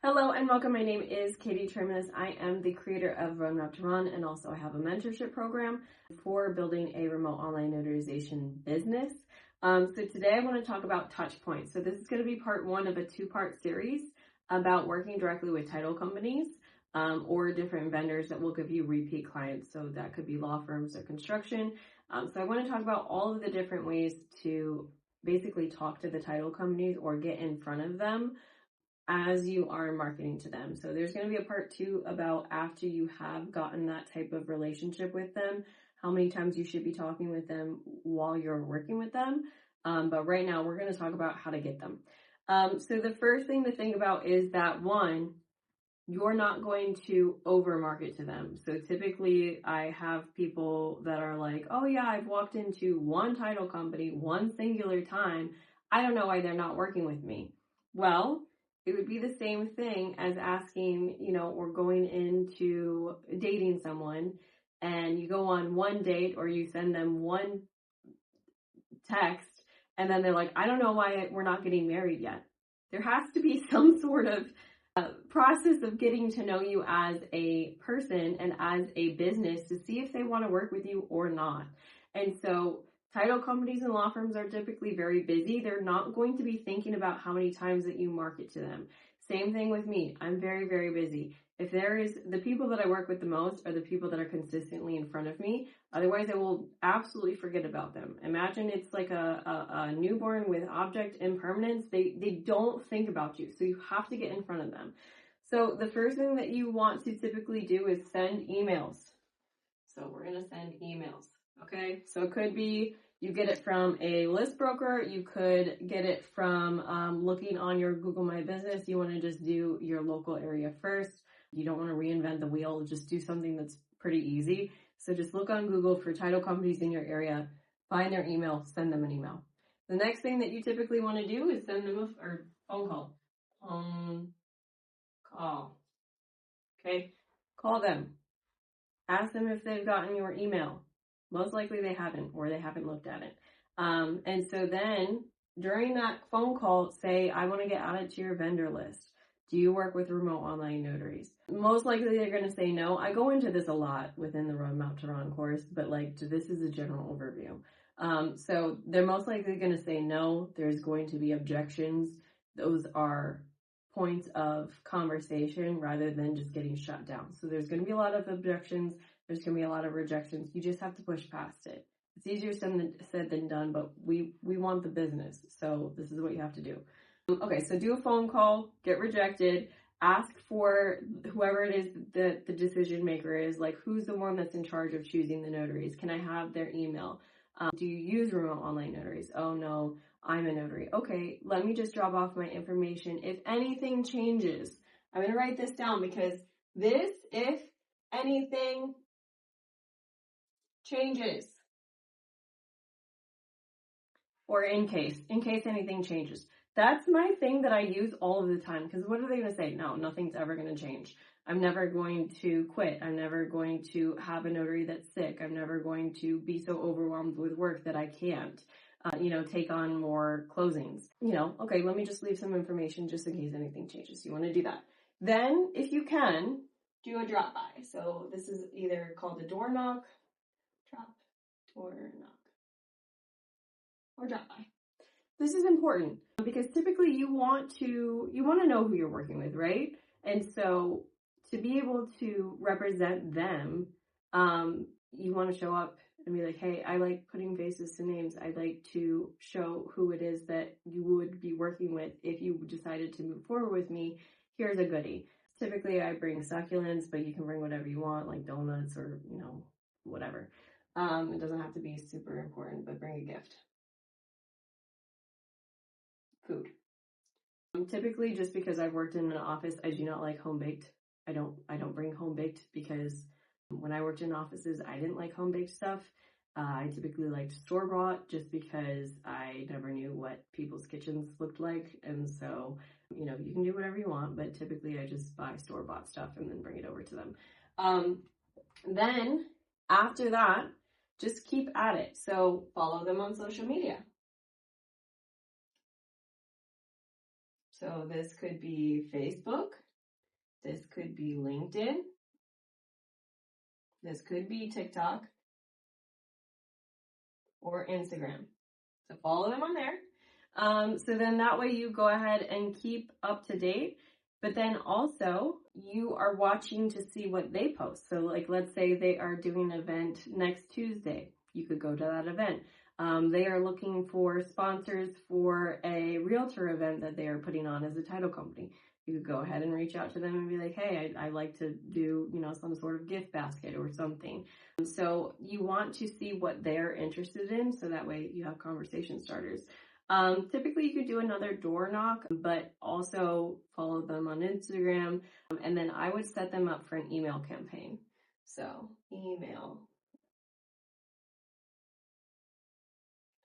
Hello and welcome. My name is Katie Trimus. I am the creator of Roadmap to Run, and also I have a mentorship program for building a remote online notarization business. So today I want to talk about touch points. So this is going to be part one of a two-part series about working directly with title companies or different vendors that will give you repeat clients. So that could be law firms or construction. So I want to talk about all of the different ways to basically talk to the title companies or get in front of them as you are marketing to them. So there's going to be a part two about after you have gotten that type of relationship with them, how many times you should be talking with them while you're working with them. But right now we're going to talk about how to get them. So the first thing to think about is that one, you're not going to over market to them. So typically I have people that are like, oh yeah, I've walked into one title company one singular time. I don't know why they're not working with me. Well, it would be the same thing as asking, or going into dating someone and you go on one date or you send them one text and then they're like, I don't know why we're not getting married yet. There has to be some sort of process of getting to know you as a person and as a business to see if they want to work with you or not. And so title companies and law firms are typically very busy. They're not going to be thinking about how many times that you market to them. Same thing with me. I'm very, very busy. If the people that I work with the most are the people that are consistently in front of me. Otherwise, I will absolutely forget about them. Imagine it's like a newborn with object impermanence. They don't think about you. So you have to get in front of them. So the first thing that you want to typically do is send emails. So we're going to send emails. Okay, so it could be you get it from a list broker. You could get it from looking on your Google My Business. You want to just do your local area first. You don't want to reinvent the wheel. Just do something that's pretty easy. So just look on Google for title companies in your area, find their email, send them an email. The next thing that you typically want to do is send them a phone call. Phone call. Okay, call them. Ask them if they've gotten your email. Most likely they haven't, or they haven't looked at it. And so then during that phone call, say, I want to get added to your vendor list. Do you work with remote online notaries? Most likely they're going to say no. I go into this a lot within the Roadmap to Run course, but this is a general overview. So they're most likely going to say no. There's going to be objections. Those are points of conversation rather than just getting shut down. So there's going to be a lot of objections. There's going to be a lot of rejections. You just have to push past it. It's easier said than done, but we want the business. So this is what you have to do. Okay, so do a phone call, get rejected, ask for whoever it is that the decision maker is, like who's the one that's in charge of choosing the notaries? Can I have their email? Do you use remote online notaries? Oh no, I'm a notary. Okay, let me just drop off my information. If anything changes, I'm going to write this down because this, if anything changes, or in case anything changes. That's my thing that I use all of the time, because what are they going to say? No, nothing's ever going to change. I'm never going to quit. I'm never going to have a notary that's sick. I'm never going to be so overwhelmed with work that I can't, take on more closings. Okay, let me just leave some information just in case anything changes. You want to do that. Then, if you can, do a drop by. So this is either called a door knock, or drop by. This is important because typically you want to know who you're working with, right? And so to be able to represent them, you want to show up and be like, hey, I like putting faces to names. I'd like to show who it is that you would be working with if you decided to move forward with me. Here's a goodie. Typically I bring succulents, but you can bring whatever you want, like donuts or, whatever. It doesn't have to be super important, but bring a gift. Food. Typically, just because I've worked in an office, I do not like home baked. I don't bring home baked because when I worked in offices, I didn't like home baked stuff. I typically liked store bought just because I never knew what people's kitchens looked like, and so you can do whatever you want, but typically I just buy store bought stuff and then bring it over to them. Then after that, just keep at it. So follow them on social media. So this could be Facebook, be LinkedIn. This could be TikTok or Instagram. So follow them on there. So then that way you go ahead and keep up to date, but then also you are watching to see what they post. So like, let's say they are doing an event next Tuesday. You could go to that event. They are looking for sponsors for a realtor event that they are putting on as a title company. You could go ahead and reach out to them and be like, hey, I'd like to do, some sort of gift basket or something. So you want to see what they're interested in, so that way you have conversation starters. Typically you could do another door knock, but also follow them on Instagram. And then I would set them up for an email campaign. So email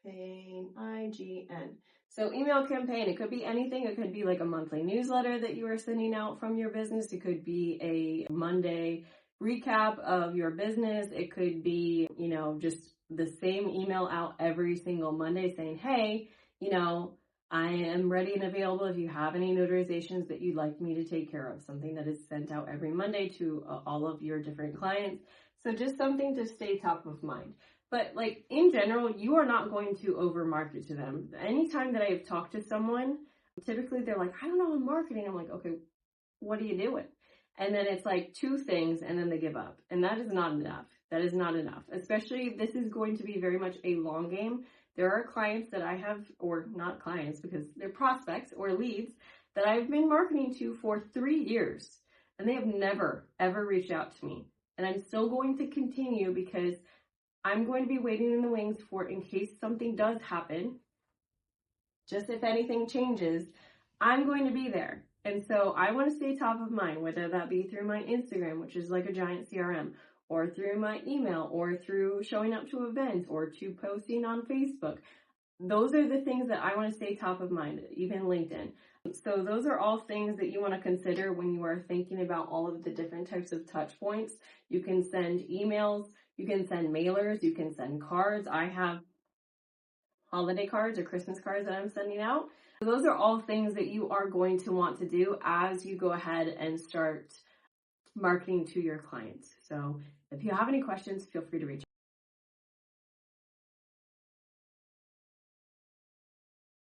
campaign, IGN. So email campaign, it could be anything. It could be like a monthly newsletter that you are sending out from your business. It could be a Monday recap of your business. It could be, just the same email out every single Monday saying, hey, I am ready and available if you have any notarizations that you'd like me to take care of. Something that is sent out every Monday to all of your different clients. So just something to stay top of mind. But like in general, you are not going to over market to them. Anytime that I have talked to someone, typically they're like, I don't know, I'm marketing. I'm like, okay, what are you doing? And then it's like 2 things and then they give up. And that is not enough. That is not enough. Especially this is going to be very much a long game. There are clients that I have, or not clients because they're prospects or leads that I've been marketing to for 3 years. And they have never, ever reached out to me. And I'm still going to continue because I'm going to be waiting in the wings for in case something does happen. Just if anything changes, I'm going to be there. And so I want to stay top of mind, whether that be through my Instagram, which is like a giant CRM, or through my email, or through showing up to events, or to posting on Facebook. Those are the things that I want to stay top of mind, even LinkedIn. So those are all things that you want to consider when you are thinking about all of the different types of touch points. You can send emails, you can send mailers, you can send cards. I have holiday cards or Christmas cards that I'm sending out. So those are all things that you are going to want to do as you go ahead and start marketing to your clients. So if you have any questions, feel free to reach out.